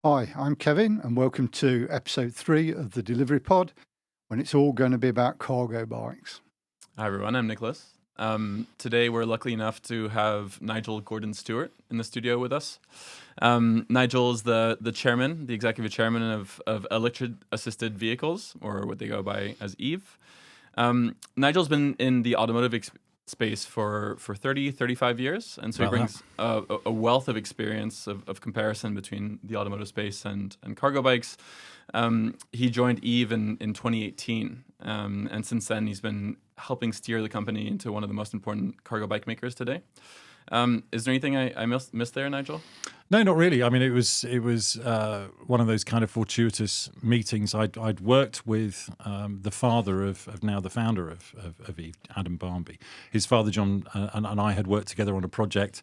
Hi, I'm Kevin, and welcome to episode 3 of the Delivery Pod, when it's all going to be about cargo bikes. Hi, everyone. I'm Nicholas. Today, we're lucky enough to have Nigel Gordon-Stewart in the studio with us. Nigel is the chairman, the executive chairman of electric-assisted vehicles, or what they go by as EAV. Nigel's been in the automotive space for 30, 35 years, and so he brings a wealth of experience of comparison between the automotive space and cargo bikes. He joined EAV in 2018, and since then he's been helping steer the company into one of the most important cargo bike makers today. Is there anything I missed there, Nigel? No, not really. I mean, it was one of those kind of fortuitous meetings. I'd worked with the father of now the founder of EAV, Adam Barmby. His father, John, and I had worked together on a project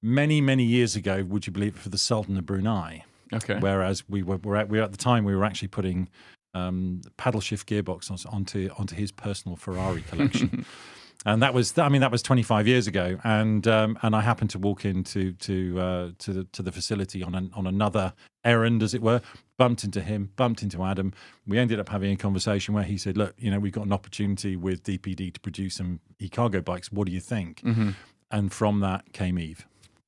many, many years ago, would you believe it, for the Sultan of Brunei. Okay. Whereas we were at the time, we were actually putting paddle shift gearbox onto his personal Ferrari collection. And that was 25 years ago, and I happened to walk into the facility on another errand, as it were. Bumped into him, bumped into Adam. We ended up having a conversation where he said, "Look, we've got an opportunity with DPD to produce some e-cargo bikes. What do you think?" Mm-hmm. And from that came EAV.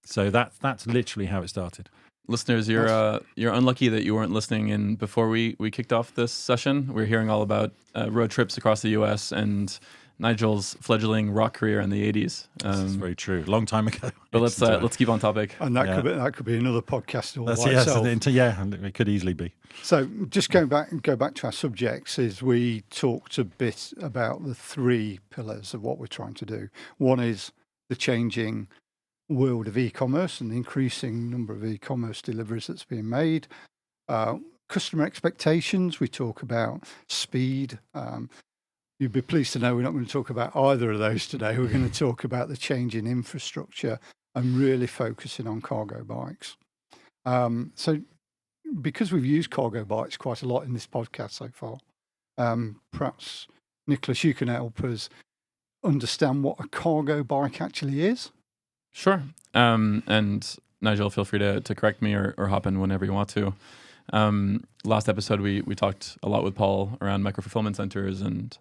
So that's literally how it started. Listeners, you're unlucky that you weren't listening in before we kicked off this session. We're hearing all about road trips across the U.S. and Nigel's fledgling rock career in the 80s. This is very true. A long time ago. But let's keep on topic. And that could be another podcast all by itself. itself. It could easily be. So just go back to our subjects, is we talked a bit about the 3 pillars of what we're trying to do. One is the changing world of e-commerce and the increasing number of e-commerce deliveries that's being made. Customer expectations, we talk about speed. You'd be pleased to know we're not going to talk about either of those today. We're going to talk about the change in infrastructure and really focusing on cargo bikes. So because we've used cargo bikes quite a lot in this podcast so far, perhaps, Nicholas, you can help us understand what a cargo bike actually is. Sure. And Nigel, feel free to correct me or hop in whenever you want to. Last episode, we talked a lot with Paul around micro-fulfillment centers and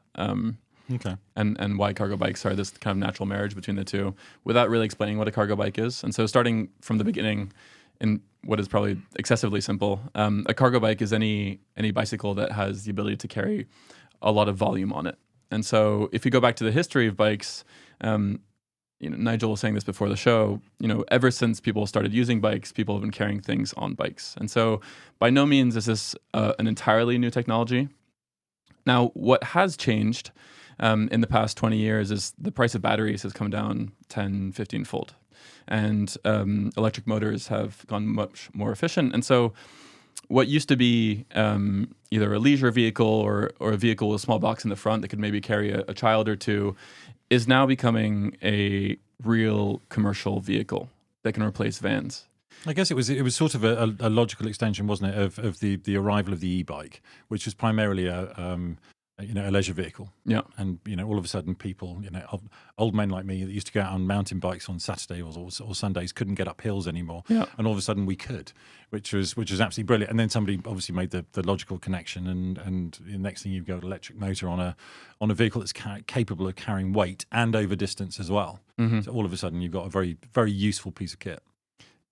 why cargo bikes are this kind of natural marriage between the two, without really explaining what a cargo bike is. And so starting from the beginning, in what is probably excessively simple, a cargo bike is any bicycle that has the ability to carry a lot of volume on it. And so if you go back to the history of bikes, Nigel was saying this before the show, ever since people started using bikes, people have been carrying things on bikes. And so by no means is this an entirely new technology. Now, what has changed in the past 20 years is the price of batteries has come down 10, 15-fold. And electric motors have gone much more efficient. And so what used to be either a leisure vehicle or a vehicle with a small box in the front that could maybe carry a child or two is now becoming a real commercial vehicle that can replace vans. I guess it was sort of a logical extension, wasn't it, of the arrival of the e-bike, which was primarily a leisure vehicle. Yeah. And all of a sudden people, old men like me that used to go out on mountain bikes on Saturday or Sundays couldn't get up hills anymore. Yeah. And all of a sudden we could, which was absolutely brilliant. And then somebody obviously made the logical connection, and the next thing you've got an electric motor on a vehicle that's capable of carrying weight and over distance as well. Mm-hmm. So all of a sudden you've got a very, very useful piece of kit.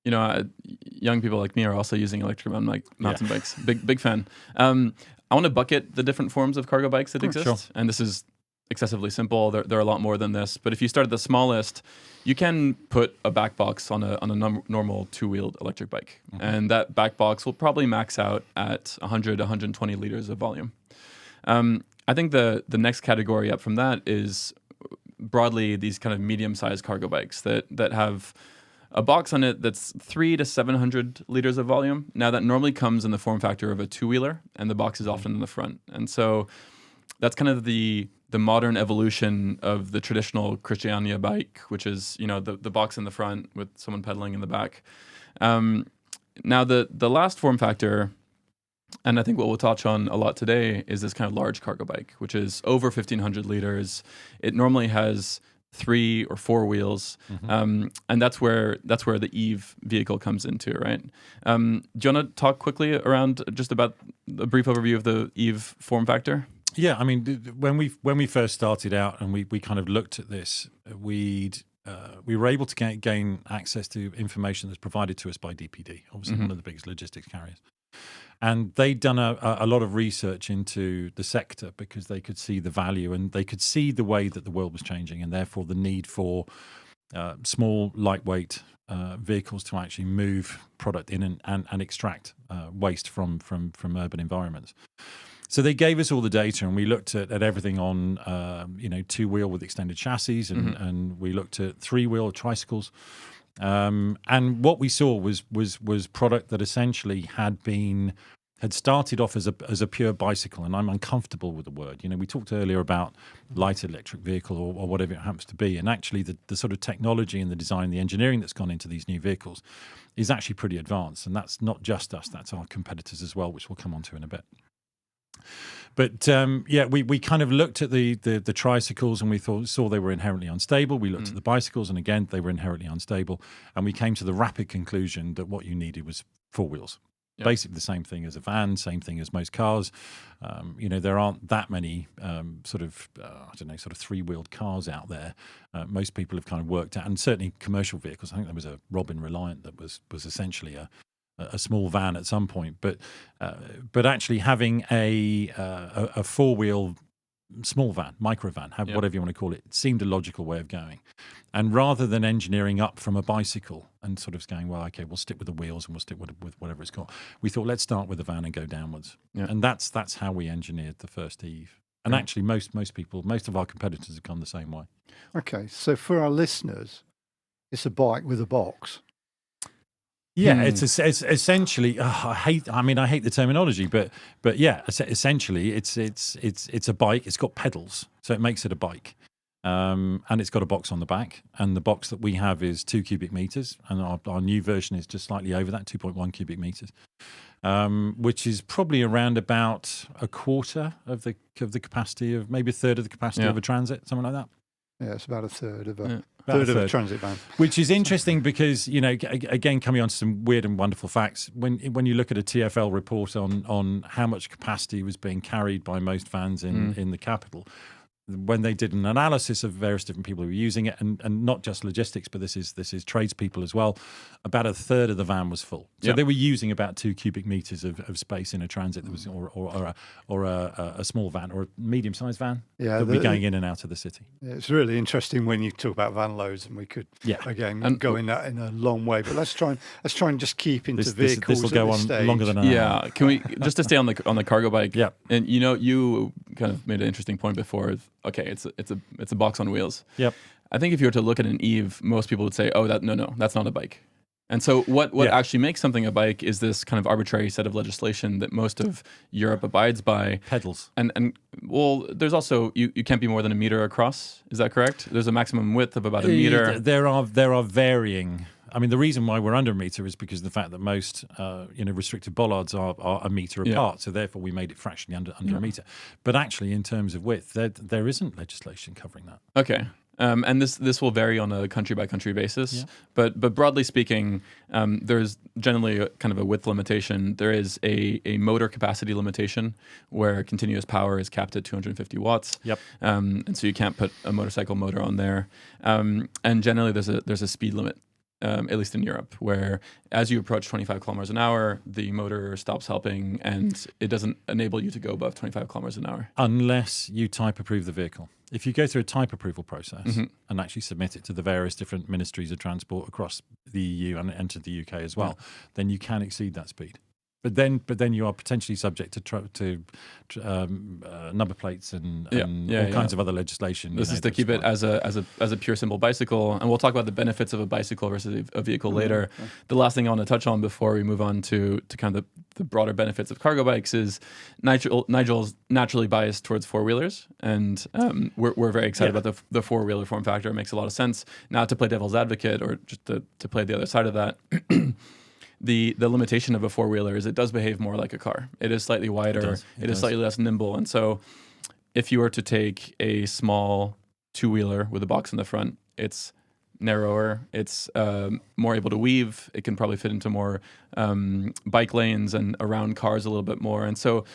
Young people like me are also using electric mountain bikes. Big fan. I want to bucket the different forms of cargo bikes that exist. Sure. And this is excessively simple. There are a lot more than this. But if you start at the smallest, you can put a back box on a normal 2-wheeled electric bike. Mm-hmm. And that back box will probably max out at 100, 120 liters of volume. I think the next category up from that is broadly these kind of medium-sized cargo bikes that have a box on it that's 300 to 700 liters of volume. Now, that normally comes in the form factor of a 2-wheeler, and the box is often in the front. And so that's kind of the modern evolution of the traditional Christiania bike, which is, the box in the front with someone pedaling in the back. Now, the last form factor, and I think what we'll touch on a lot today, is this kind of large cargo bike, which is over 1,500 liters. It normally has 3 or 4 wheels, and that's where the EVE vehicle comes into, right? Do you want to talk quickly around just about a brief overview of the EVE form factor? Yeah, I mean, when we first started out and we kind of looked at this, we were able to gain access to information that's provided to us by DPD, obviously one of the biggest logistics carriers. And they'd done a lot of research into the sector because they could see the value and they could see the way that the world was changing, and therefore the need for small, lightweight vehicles to actually move product in and extract waste from urban environments. So they gave us all the data, and we looked at everything on 2-wheel with extended chassis, and we looked at 3-wheel tricycles. And what we saw was product that essentially had started off as a pure bicycle, and I'm uncomfortable with the word. We talked earlier about light electric vehicle or whatever it happens to be, and actually the sort of technology and the design, the engineering that's gone into these new vehicles is actually pretty advanced, and that's not just us; that's our competitors as well, which we'll come on to in a bit. But we kind of looked at the tricycles, and we saw they were inherently unstable. We looked at the bicycles, and again, they were inherently unstable. And we came to the rapid conclusion that what you needed was 4 wheels. Yep. Basically the same thing as a van, same thing as most cars. There aren't that many sort of 3-wheeled cars out there. Most people have kind of worked out, and certainly commercial vehicles. I think there was a Robin Reliant that was essentially a small van at some point, but actually having a 4-wheel small van, micro van, whatever you want to call it seemed a logical way of going. And rather than engineering up from a bicycle and sort of going, well, okay, we'll stick with the wheels and we'll stick with whatever it's got, we thought let's start with the van and go downwards. Yeah. And that's how we engineered the first EVE. And actually, most of our competitors have come the same way. Okay, so for our listeners, it's a bike with a box. Yeah, it's essentially. I hate the terminology, but yeah, essentially, it's a bike. It's got pedals, so it makes it a bike, and it's got a box on the back. And the box that we have is 2 cubic meters, and our new version is just slightly over that, 2.1 cubic meters, which is probably around about a quarter of the capacity of, maybe a third of the capacity of a Transit, something like that. Yeah, it's about a third of a transit van. Which is interesting because, again, coming on to some weird and wonderful facts, when you look at a TfL report on how much capacity was being carried by most vans in the capital, when they did an analysis of various different people who were using it, and not just logistics, but this is tradespeople as well, about a third of the van was full. So they were using about 2 cubic meters of space in a Transit that was, or a small van or a medium-sized van that would be going in and out of the city. Yeah, it's really interesting when you talk about van loads, and we could go in that in a long way. But let's try and just keep into vehicles. This will go on stage. Longer than an hour. Yeah, can we just to stay on the cargo bike? Yeah, and you kind of made an interesting point before. Okay, it's a box on wheels. Yep. I think if you were to look at an EVE, most people would say, "Oh, no, that's not a bike." And so what actually makes something a bike is this kind of arbitrary set of legislation that most of Europe abides by. Pedals. And well, there's also you can't be more than a meter across. Is that correct? There's a maximum width of about a meter. There are varying. I mean, the reason why we're under a meter is because of the fact that most restricted bollards are a meter apart. So therefore, we made it fractionally under a meter. But actually, in terms of width, there isn't legislation covering that. Okay. And this will vary on a country by country basis, but broadly speaking, there's generally kind of a width limitation. There is a motor capacity limitation where continuous power is capped at 250 watts. Yep. And so you can't put a motorcycle motor on there. And generally there's a speed limit. At least in Europe, where as you approach 25 kilometers an hour, the motor stops helping and it doesn't enable you to go above 25 kilometers an hour. Unless you type approve the vehicle. If you go through a type approval process and actually submit it to the various different ministries of transport across the EU and enter the UK as well, then you can exceed that speed. But then you are potentially subject to number plates and all kinds of other legislation. This is to keep it as a pure simple bicycle, and we'll talk about the benefits of a bicycle versus a vehicle later. Okay. The last thing I want to touch on before we move on to kind of the broader benefits of cargo bikes is Nigel's naturally biased towards 4-wheelers, and we're very excited about the 4-wheeler form factor. It makes a lot of sense. Not to play devil's advocate or just to play the other side of that. The limitation of a 4-wheeler is it does behave more like a car. It is slightly wider. It is slightly less nimble. And so if you were to take a small two-wheeler with a box in the front. It's narrower. It's more able to weave. It can probably fit into more bike lanes and around cars a little bit more. And so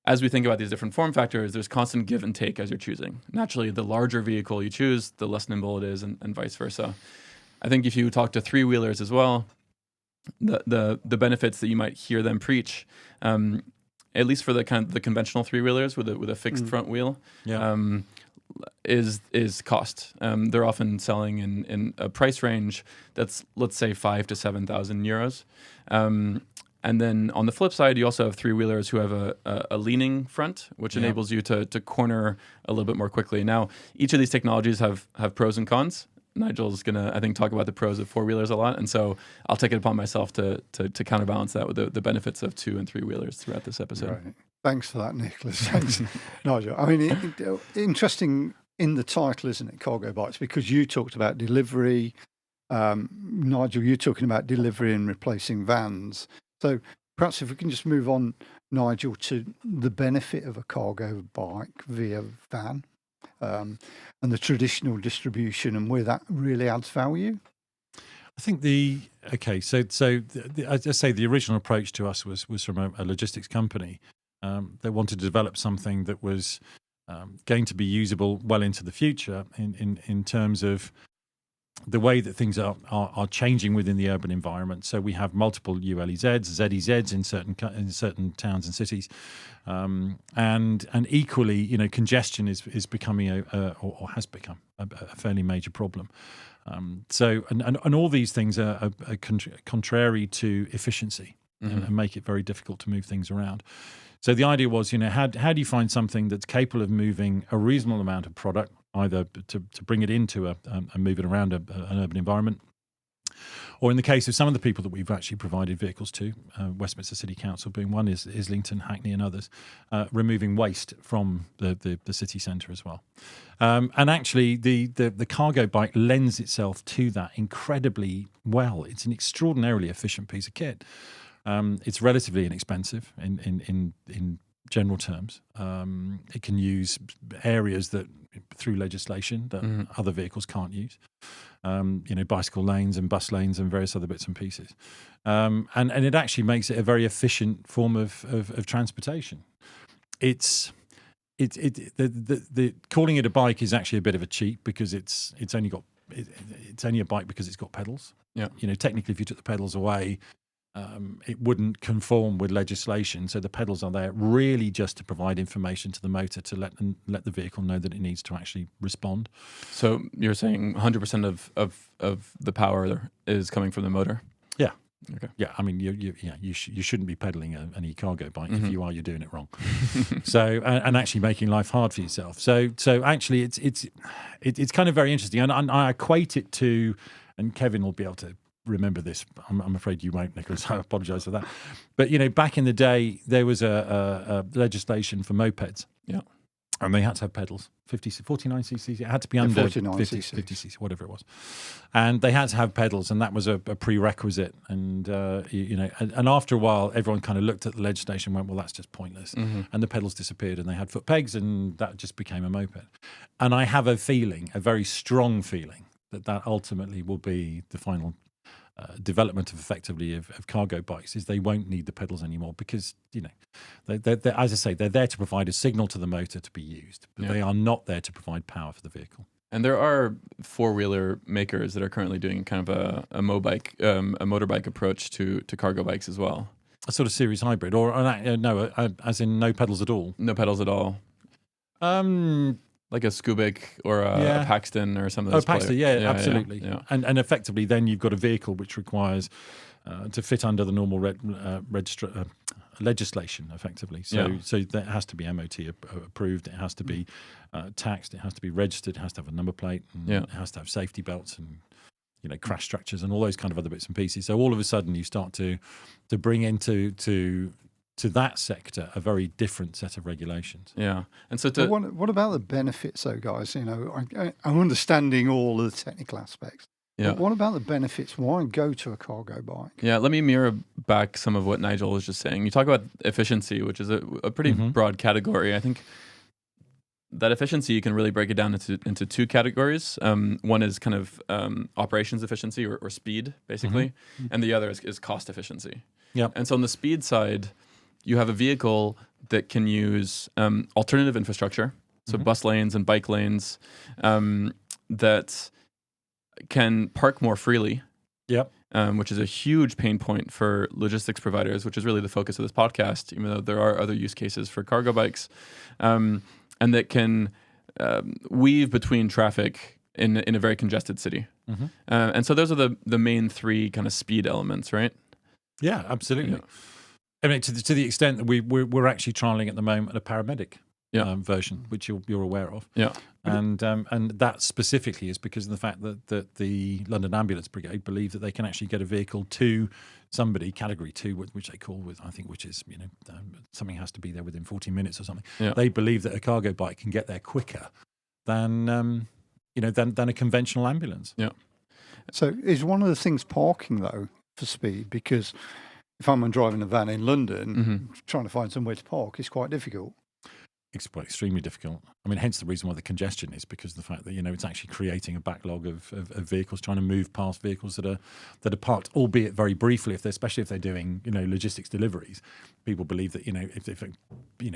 as we think about these different form factors, there's constant give and take as you're choosing. Naturally, the larger vehicle you choose, the less nimble it is, and vice versa. I think if you talk to three-wheelers as well, the benefits that you might hear them preach, at least for the conventional three-wheelers with a fixed front wheel, is cost. They're often selling in a price range that's, let's say, 5,000 to 7,000 euros. And then on the flip side, you also have three-wheelers who have a leaning front, which enables you to corner a little bit more quickly. Now, each of these technologies have pros and cons. Nigel's going to, I think, talk about the pros of four-wheelers a lot. And so I'll take it upon myself to counterbalance that with the benefits of two- and three-wheelers throughout this episode. Right. Thanks for that, Nicholas. Thanks, Nigel. I mean, interesting in the title, isn't it, Cargo Bikes? Because you talked about delivery. Nigel, you're talking about delivery and replacing vans. So perhaps if we can just move on, Nigel, to the benefit of a cargo bike via van and the traditional distribution and where that really adds value. I think as I say, the original approach to us was from a logistics company. They wanted to develop something that was going to be usable well into the future in terms of the way that things are changing within the urban environment. So we have multiple ULEZs, ZEZs in certain towns and cities, and equally, congestion is becoming or has become a fairly major problem. So all these things are contrary to efficiency and make it very difficult to move things around. So the idea was, how do you find something that's capable of moving a reasonable amount of product, either to bring it into and move it around an urban environment, or in the case of some of the people that we've actually provided vehicles to, Westminster City Council being one, Islington, Hackney and others, removing waste from the city centre as well. And actually the cargo bike lends itself to that incredibly well. It's an extraordinarily efficient piece of kit. It's relatively inexpensive in general terms. It can use areas that through legislation that other vehicles can't use. Bicycle lanes and bus lanes and various other bits and pieces. And it actually makes it a very efficient form of transportation. The calling it a bike is actually a bit of a cheat because it's only a bike because it's got pedals. Yeah. Technically, if you took the pedals away, it wouldn't conform with legislation. So the pedals are there really just to provide information to the motor to let the vehicle know that it needs to actually respond. So you're saying 100% of the power is coming from the motor? Yeah. Okay. Yeah. I mean, you shouldn't be pedaling an e-cargo bike. If you are, you're doing it wrong. So and actually making life hard for yourself. So actually, it's kind of very interesting, and I equate it to, and Kevin will be able to remember this. I'm afraid you won't, Nicholas. I apologise for that. But back in the day, there was a legislation for mopeds. Yeah. And they had to have pedals, 49 cc's. It had to be under 49 50 cc, whatever it was. And they had to have pedals, and that was a prerequisite. And and after a while, everyone kind of looked at the legislation and went, well, that's just pointless. And the pedals disappeared, and they had foot pegs, and that just became a moped. And I have a very strong feeling, that ultimately will be the final development of effectively of cargo bikes, is they won't need the pedals anymore because they're, as I say, they're there to provide a signal to the motor to be used, but they are not there to provide power for the vehicle. And there are four-wheeler makers that are currently doing kind of a motorbike approach to cargo bikes as well. A sort of series hybrid, or as in no pedals at all. No pedals at all. Like a Scubik or a Paxton or something. Paxton, absolutely. Yeah. And effectively, then you've got a vehicle which requires to fit under the normal legislation, effectively. So that has to be MOT approved. It has to be taxed. It has to be registered. It has to have a number plate. And it has to have safety belts and crash structures and all those kind of other bits and pieces. So all of a sudden, you start to bring into that sector a very different set of regulations. Yeah. And so what about the benefits though, guys? I'm understanding all of the technical aspects. Yeah. But what about the benefits? Why go to a cargo bike? Yeah, let me mirror back some of what Nigel was just saying. You talk about efficiency, which is a pretty broad category. I think that efficiency, you can really break it down into two categories. One is kind of operations efficiency or speed, basically, and the other is cost efficiency. Yep. And so on the speed side, you have a vehicle that can use alternative infrastructure, so bus lanes and bike lanes that can park more freely. Yep. Which is a huge pain point for logistics providers, which is really the focus of this podcast, even though there are other use cases for cargo bikes, and that can weave between traffic in a very congested city. And so those are the main three kind of speed elements, right? Yeah, absolutely. Yeah. I mean, to the extent that we're actually trialing at the moment a paramedic version, which you're aware of. Yeah. And that specifically is because of the fact that the London Ambulance Brigade believe that they can actually get a vehicle to somebody, category 2, which they call which is, something has to be there within 40 minutes or something. Yeah. They believe that a cargo bike can get there quicker than a conventional ambulance. Yeah. So is one of the things parking, though, for speed? Because if I'm driving a van in London, trying to find somewhere to park is quite difficult. It's extremely difficult. I mean, hence the reason why the congestion is, because of the fact that it's actually creating a backlog of vehicles trying to move past vehicles that are parked, albeit very briefly. Especially if they're doing logistics deliveries, people believe that if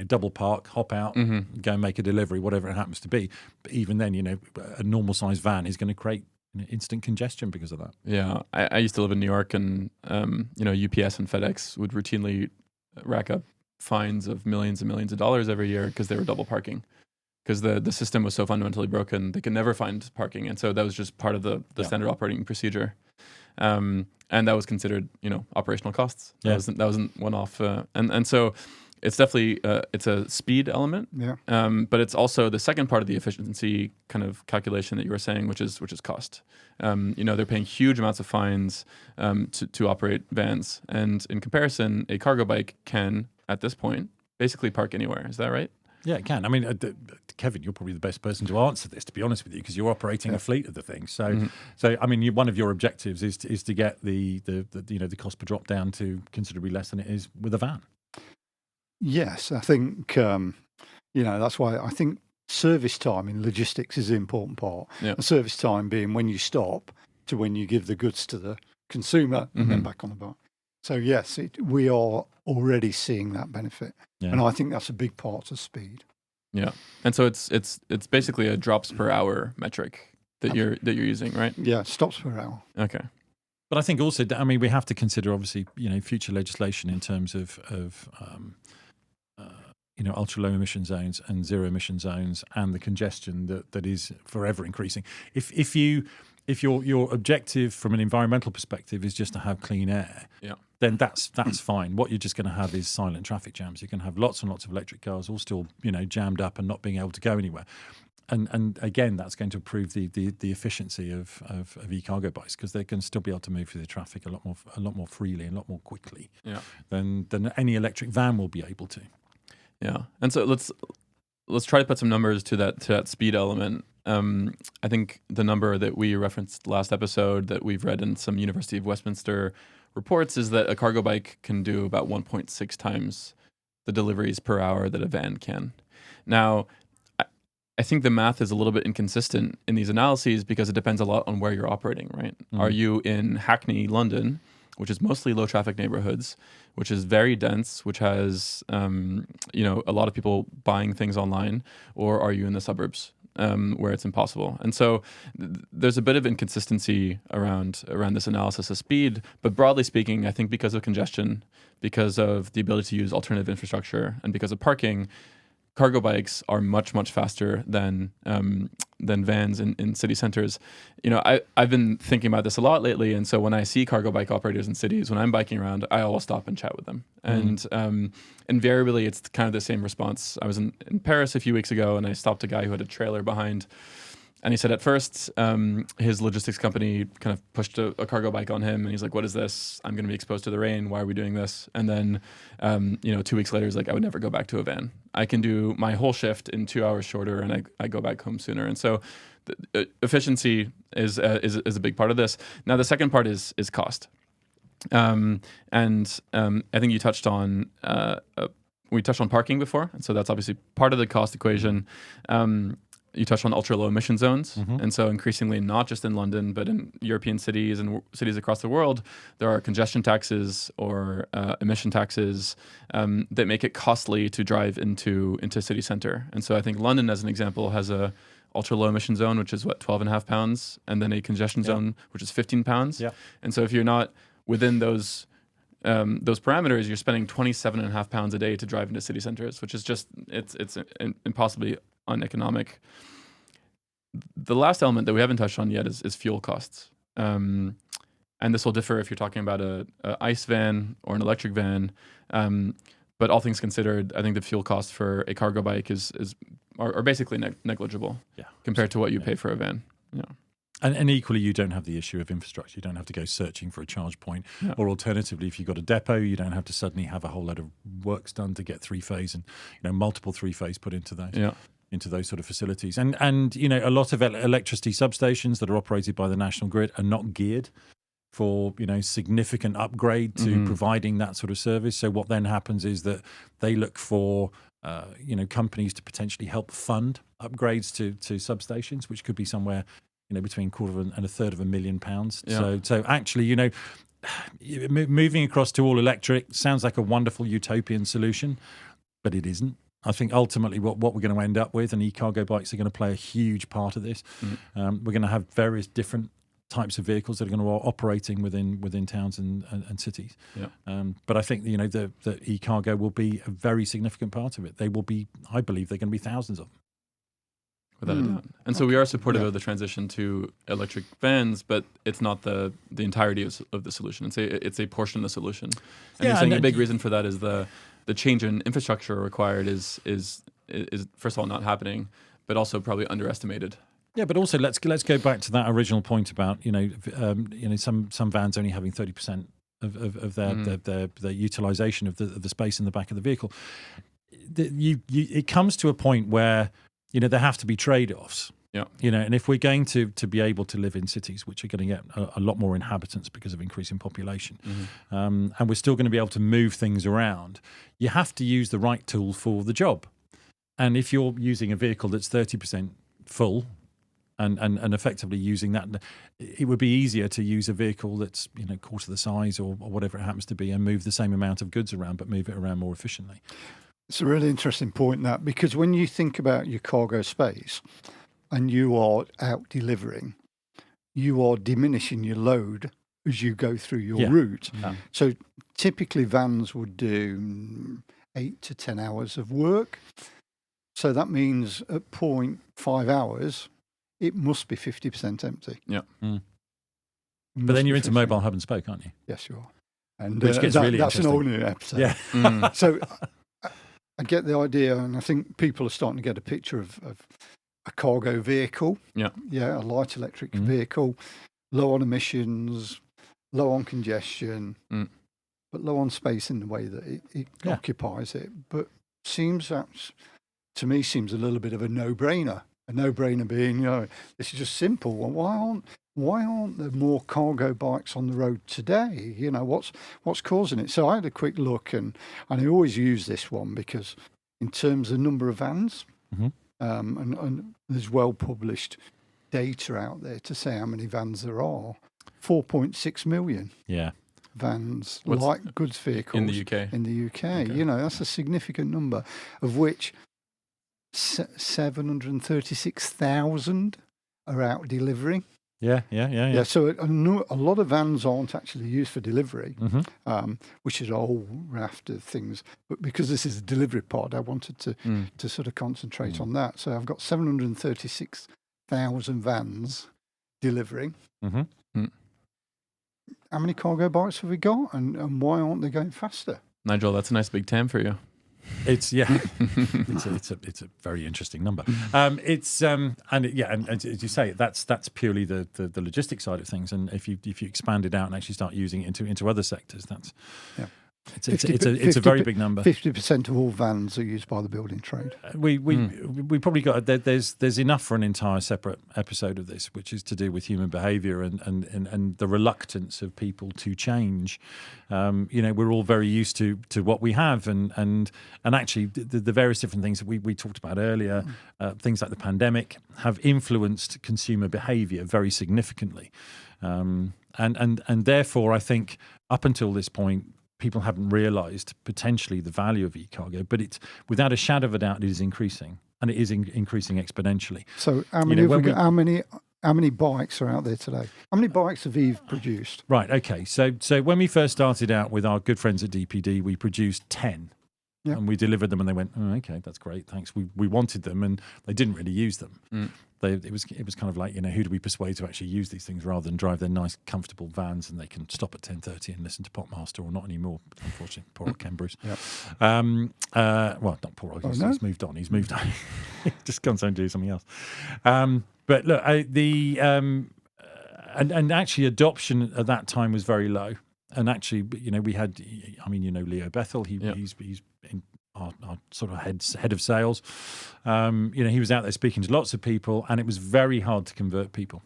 double park, hop out, go and make a delivery, whatever it happens to be. But even then, a normal sized van is going to create instant congestion because of that. Yeah, I used to live in New York, and UPS and FedEx would routinely rack up fines of millions and millions of dollars every year because they were double parking, because the system was so fundamentally broken they could never find parking, and so that was just part of the standard operating procedure, and that was considered operational costs. That wasn't one off, and so it's definitely it's a speed element, but it's also the second part of the efficiency kind of calculation that you were saying, which is cost. They're paying huge amounts of fines to operate vans, and in comparison, a cargo bike can, at this point, basically park anywhere. Is that right? Yeah, it can. I mean, Kevin, you're probably the best person to answer this, to be honest with you, because you're operating a fleet of the things. So, I mean, one of your objectives is to get the cost per drop down to considerably less than it is with a van. Yes, I think that's why I think service time in logistics is the important part. Yeah. The service time being when you stop to when you give the goods to the consumer and then back on the bike. So yes, we are already seeing that benefit, and I think that's a big part of speed. Yeah, and so it's basically a drops per hour metric that you're using, right? Yeah, stops per hour. Okay. But I think also, we have to consider obviously, future legislation in terms of ultra low emission zones and zero emission zones, and the congestion that is forever increasing. If your objective from an environmental perspective is just to have clean air, then that's fine. What you're just going to have is silent traffic jams. You're going to have lots and lots of electric cars all still jammed up and not being able to go anywhere. And again, that's going to improve the efficiency of e-cargo bikes, because they can still be able to move through the traffic a lot more freely and a lot more quickly than any electric van will be able to. Yeah, and so let's try to put some numbers to that speed element. I think the number that we referenced last episode that we've read in some University of Westminster reports is that a cargo bike can do about 1.6 times the deliveries per hour that a van can. Now, I think the math is a little bit inconsistent in these analyses because it depends a lot on where you're operating, right? Are you in Hackney, London, which is mostly low traffic neighborhoods, which is very dense, which has a lot of people buying things online, or are you in the suburbs where it's impossible? And so there's a bit of inconsistency around this analysis of speed. But broadly speaking, I think because of congestion, because of the ability to use alternative infrastructure, and because of parking, cargo bikes are much, much faster than vans in city centers. I've been thinking about this a lot lately, and so when I see cargo bike operators in cities, when I'm biking around, I always stop and chat with them. And invariably, it's kind of the same response. I was in Paris a few weeks ago, and I stopped a guy who had a trailer behind. And he said at first, his logistics company kind of pushed a cargo bike on him, and he's like, "What is this? I'm going to be exposed to the rain. Why are we doing this?" And then, 2 weeks later, he's like, "I would never go back to a van. I can do my whole shift in 2 hours shorter, and I go back home sooner." And so, efficiency is a big part of this. Now, the second part is cost, and I think you touched on we touched on parking before, and so that's obviously part of the cost equation. You touched on ultra low emission zones, and so increasingly, not just in London, but in European cities and cities across the world, there are congestion taxes or emission taxes that make it costly to drive into city centre. And so I think London, as an example, has a ultra low emission zone, which is what, £12.5, and then a congestion zone, which is £15. Yeah. And so if you're not within those parameters, you're spending £27.5 a day to drive into city centres, which is just it's impossibly uneconomic. The last element that we haven't touched on yet is fuel costs, and this will differ if you're talking about a ICE van or an electric van. But all things considered, I think the fuel cost for a cargo bike are basically negligible compared to what you pay for a van. Yeah. And equally, you don't have the issue of infrastructure. You don't have to go searching for a charge point. Or alternatively, if you've got a depot, you don't have to suddenly have a whole load of works done to get three-phase and multiple three-phase put into those. Yeah. Into those sort of facilities. And a lot of electricity substations that are operated by the national grid are not geared for significant upgrade to providing that sort of service. So what then happens is that they look for companies to potentially help fund upgrades to substations, which could be somewhere between £250,000 and £350,000. Yeah. So actually, moving across to all electric sounds like a wonderful utopian solution, but it isn't. I think ultimately what we're going to end up with, and e-cargo bikes are going to play a huge part of this. We're going to have various different types of vehicles that are going to be operating within towns and cities. Yeah. But I think the e-cargo will be a very significant part of it. I believe they're going to be thousands of them. Without a doubt. And so we are supportive of the transition to electric vans, but it's not the entirety of the solution. It's a portion of the solution. And you're saying a big reason for that is the change in infrastructure required is first of all not happening, but also probably underestimated. Yeah, but also let's go back to that original point about some vans only having 30% of their utilization of the space in the back of the vehicle. It comes to a point where there have to be trade-offs. Yeah. And if we're going to be able to live in cities which are going to get a lot more inhabitants because of increasing population, and we're still going to be able to move things around, you have to use the right tool for the job. And if you're using a vehicle that's 30% full and effectively using that, it would be easier to use a vehicle that's quarter the size or whatever it happens to be and move the same amount of goods around, but move it around more efficiently. It's a really interesting point, that, because when you think about your cargo space and you are out delivering, you are diminishing your load as you go through your route. Yeah. So typically vans would do 8 to 10 hours of work. So that means at 0.5 hours, it must be 50% empty. Yeah. But then you're into mobile hub and spoke, aren't you? Yes, you are. And which gets really that's interesting. An all new episode. Yeah. So I get the idea, and I think people are starting to get a picture of a cargo vehicle. Yeah. Yeah, a light electric vehicle, low on emissions, low on congestion, but low on space in the way that it occupies it. But to me seems a little bit of a no-brainer. A no-brainer being, this is just simple. Well, why aren't there more cargo bikes on the road today? What's causing it? So I had a quick look, and I always use this one because in terms of number of vans, and there's well-published data out there to say how many vans there are, 4.6 million. Yeah. Vans, light goods vehicles in the UK. Okay. That's a significant number, of which 736,000 are out delivering. Yeah. So a lot of vans aren't actually used for delivery, which is a whole raft of things. But because this is a delivery pod, I wanted to sort of concentrate on that. So I've got 736,000 vans delivering. How many cargo bikes have we got, and why aren't they going faster? Nigel, that's a nice big TAM for you. It's it's a very interesting number. And as you say, that's purely the logistics side of things. And if you expand it out and actually start using it into other sectors, that's It's a very big number. 50% of all vans are used by the building trade. We probably got there's enough for an entire separate episode of this, which is to do with human behaviour and the reluctance of people to change. We're all very used to what we have, and actually the various different things that we talked about earlier, things like the pandemic, have influenced consumer behaviour very significantly, and therefore I think up until this point, people haven't realised potentially the value of e-cargo, but it's without a shadow of a doubt it is increasing, and it is increasing exponentially. So how many bikes are out there today? How many bikes have EVE produced? Right. Okay. So when we first started out with our good friends at DPD, we produced 10. Yeah. And we delivered them, and they went, "Oh, okay, that's great, thanks." We wanted them, and they didn't really use them. It was kind of like, who do we persuade to actually use these things rather than drive their nice, comfortable vans, and they can stop at 10:30 and listen to Popmaster, or not anymore, unfortunately. Poor old Ken Bruce. Yep. Well, not poor old. He's moved on. He's moved on. He's just gone and do something else. But look, and actually adoption at that time was very low. And actually, we had, Leo Bethel. He's in our sort of head of sales. He was out there speaking to lots of people, and it was very hard to convert people.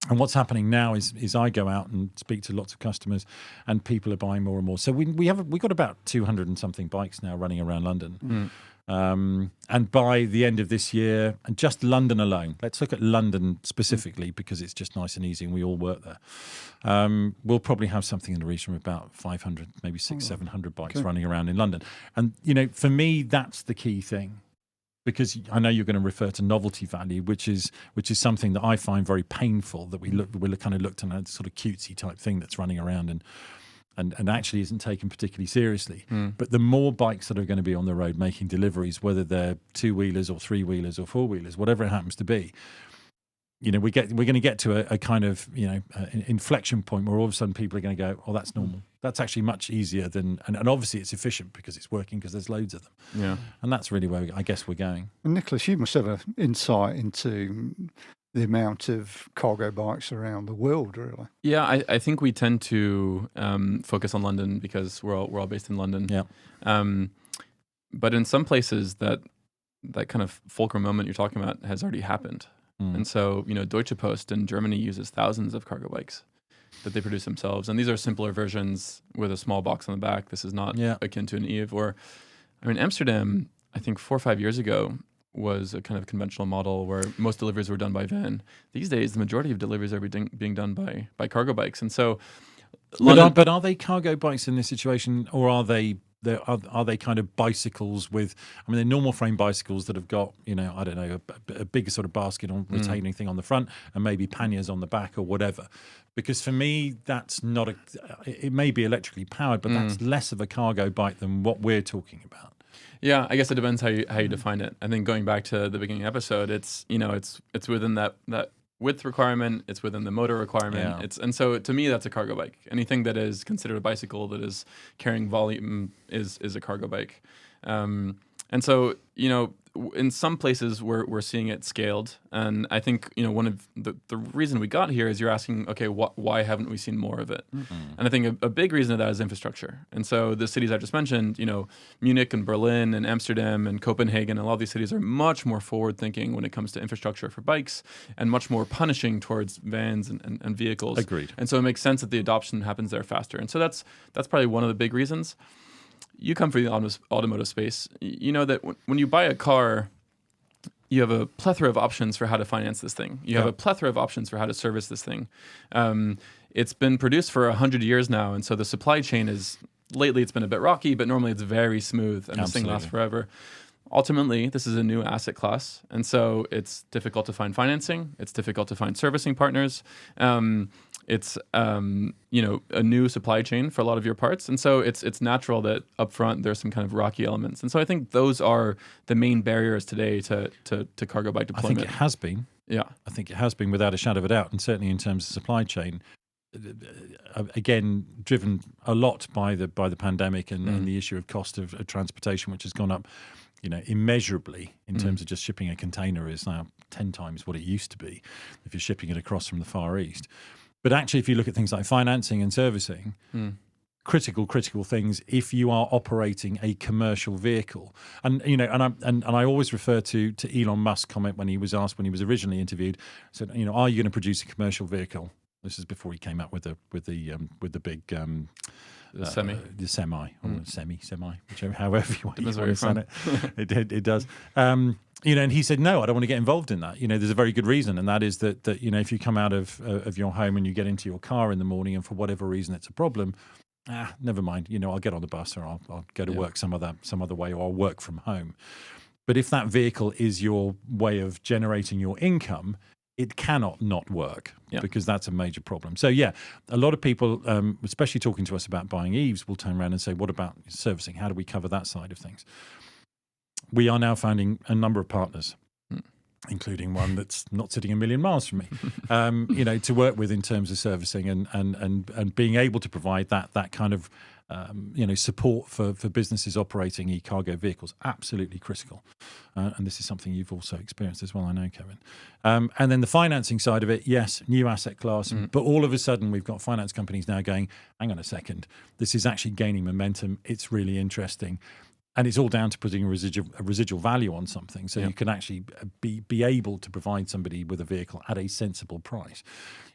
And what's happening now is I go out and speak to lots of customers, and people are buying more and more. So we got about 200 and something bikes now running around London. And by the end of this year, and just London alone, let's look at London specifically because it's just nice and easy and we all work there. We'll probably have something in the region of about 500, maybe 700 bikes running around in London. And, for me, that's the key thing, because I know you're going to refer to novelty value, which is something that I find very painful, that we're kind of looked at a sort of cutesy type thing that's running around and actually isn't taken particularly seriously. But the more bikes that are going to be on the road making deliveries, whether they're 2-wheelers or 3-wheelers or 4-wheelers, whatever it happens to be, we're going to get to a kind of inflection point where all of a sudden people are going to go, "Oh, that's normal. That's actually much easier than," and obviously it's efficient because it's working because there's loads of them. Yeah, and that's really where I guess we're going. And Nicholas, you must have an insight into the amount of cargo bikes around the world, really. Yeah, I think we tend to focus on London because we're all based in London. Yeah. But in some places, that kind of fulcrum moment you're talking about has already happened. And so, Deutsche Post in Germany uses thousands of cargo bikes that they produce themselves. And these are simpler versions with a small box on the back. This is not akin to an EVE. Amsterdam, I think 4 or 5 years ago, was a kind of conventional model where most deliveries were done by van. These days, the majority of deliveries are being done by cargo bikes. And so, but are they cargo bikes in this situation, or are they kind of bicycles with? They're normal frame bicycles that have got a bigger sort of basket on retaining thing on the front and maybe panniers on the back or whatever. Because for me, that's not it may be electrically powered, but that's less of a cargo bike than what we're talking about. Yeah, I guess it depends how you define it. I think going back to the beginning episode, it's within that width requirement, it's within the motor requirement. Yeah. And so to me, that's a cargo bike. Anything that is considered a bicycle that is carrying volume is a cargo bike. And so, in some places we're seeing it scaled. And I think, one of the reason we got here is you're asking, okay, why haven't we seen more of it? And I think a big reason of that is infrastructure. And so the cities I just mentioned, Munich and Berlin and Amsterdam and Copenhagen, and a lot of these cities are much more forward thinking when it comes to infrastructure for bikes and much more punishing towards vans and vehicles. Agreed. And so it makes sense that the adoption happens there faster. And so that's probably one of the big reasons. You come from the automotive space. You know that when you buy a car, you have a plethora of options for how to finance this thing. You have a plethora of options for how to service this thing. It's been produced for 100 years now, and so the supply chain lately it's been a bit rocky, but normally it's very smooth, and this thing lasts forever. Ultimately, this is a new asset class, and so it's difficult to find financing. It's difficult to find servicing partners. It's a new supply chain for a lot of your parts, and so it's natural that up front there's some kind of rocky elements. And so I think those are the main barriers today to cargo bike deployment. I think it has been. Yeah, I think it has been without a shadow of a doubt, and certainly in terms of supply chain. Again, driven a lot by the pandemic and the issue of cost of transportation, which has gone up, immeasurably in terms of just shipping a container is now 10 times what it used to be if you're shipping it across from the Far East. But actually, if you look at things like financing and servicing, critical things if you are operating a commercial vehicle. And I always refer to Elon Musk's comment when he was asked, when he was originally interviewed, said, are you going to produce a commercial vehicle? This is before he came out with the big The semi. the semi, or semi, whichever, however you want to understand it. It does. And he said, no, I don't want to get involved in that. There's a very good reason, and that is that if you come out of your home and you get into your car in the morning, and for whatever reason it's a problem, never mind. I'll get on the bus, or I'll go to work some other way, or I'll work from home. But if that vehicle is your way of generating your income, it cannot not work, because that's a major problem. So, a lot of people, especially talking to us about buying EVs, will turn around and say, what about servicing? How do we cover that side of things? We are now finding a number of partners, including one that's not sitting a million miles from me, to work with in terms of servicing and being able to provide that kind of support for businesses operating e-cargo vehicles. Absolutely critical. And this is something you've also experienced as well, I know, Kevin. And then the financing side of it, yes, new asset class. But all of a sudden, we've got finance companies now going, hang on a second, this is actually gaining momentum. It's really interesting. And it's all down to putting a residual value on something, so you can actually be able to provide somebody with a vehicle at a sensible price,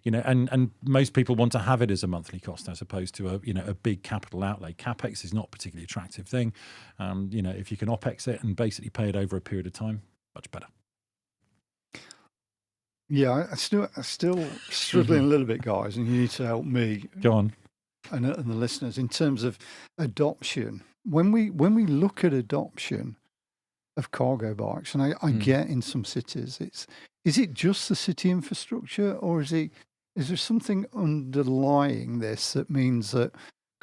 And most people want to have it as a monthly cost as opposed to a big capital outlay. CapEx is not a particularly attractive thing. If you can OpEx it and basically pay it over a period of time, much better. Yeah, I'm still struggling a little bit, guys, and you need to help me. Go on. And the listeners in terms of adoption. When we look at adoption of cargo bikes, and I get in some cities, is it just the city infrastructure, or is there something underlying this that means that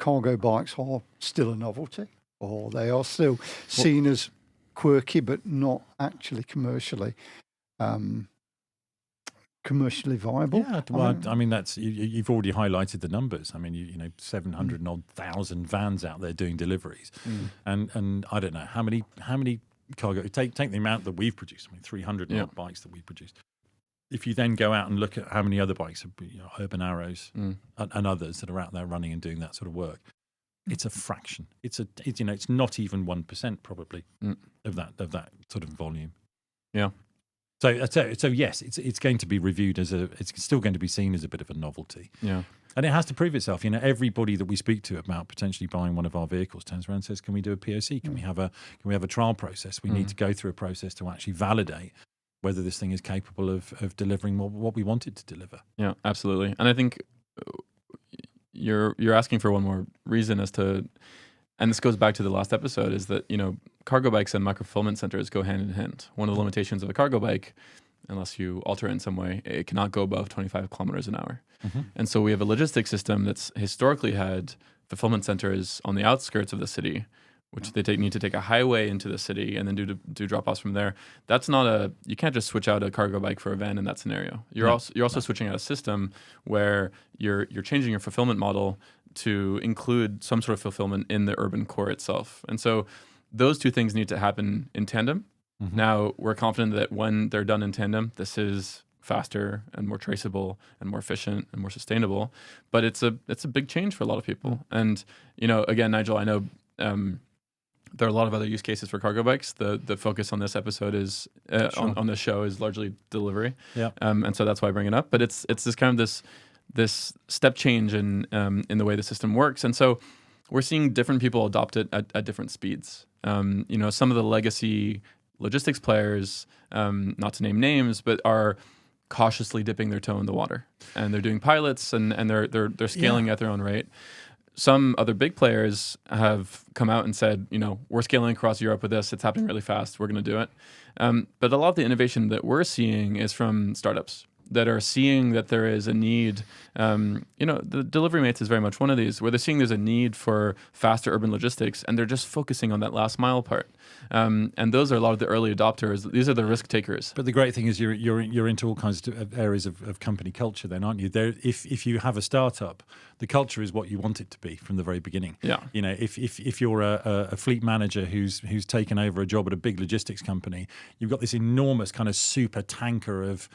cargo bikes are still a novelty, or they are still seen as quirky but not actually commercially viable? Yeah, well, I mean that's you've already highlighted the numbers. I mean, 700 and odd thousand vans out there doing deliveries, and I don't know how many cargo. Take the amount that we've produced. 300 odd bikes that we produced. If you then go out and look at how many other bikes, Urban Arrows and others that are out there running and doing that sort of work, it's a fraction. It's not even 1% probably of that sort of volume. Yeah. So yes, it's going to be reviewed it's still going to be seen as a bit of a novelty. Yeah. And it has to prove itself. Everybody that we speak to about potentially buying one of our vehicles turns around and says, "Can we do a POC? Can we have a trial process? We need to go through a process to actually validate whether this thing is capable of delivering what we want it to deliver." Yeah, absolutely. And I think you're asking for one more reason as to, and this goes back to the last episode, is that cargo bikes and micro-fulfillment centers go hand in hand. One of the limitations of a cargo bike, unless you alter it in some way, it cannot go above 25 kilometers an hour. And so we have a logistics system that's historically had fulfillment centers on the outskirts of the city, which they need to take a highway into the city and then do drop-offs from there. That's not you can't just switch out a cargo bike for a van in that scenario. You're also switching out a system where you're changing your fulfillment model to include some sort of fulfillment in the urban core itself. And so those two things need to happen in tandem. Now, we're confident that when they're done in tandem, this is faster and more traceable and more efficient and more sustainable. But it's a big change for a lot of people. And, again, Nigel, I know there are a lot of other use cases for cargo bikes. The focus on this episode is on this show is largely delivery. Yeah. And so that's why I bring it up. But it's this kind of this step change in the way the system works. And so we're seeing different people adopt it at different speeds. Some of the legacy logistics players, not to name names, but are cautiously dipping their toe in the water, and they're doing pilots and they're scaling at their own rate. Some other big players have come out and said, we're scaling across Europe with this. It's happening really fast. We're going to do it. But a lot of the innovation that we're seeing is from startups that are seeing that there is a need. The Delivery Mates is very much one of these, where they're seeing there's a need for faster urban logistics, and they're just focusing on that last mile part. And those are a lot of the early adopters. These are the risk takers. But the great thing is you're into all kinds of areas of company culture then, aren't you? If you have a startup, the culture is what you want it to be from the very beginning. Yeah. If you're a fleet manager who's taken over a job at a big logistics company, you've got this enormous kind of super tanker of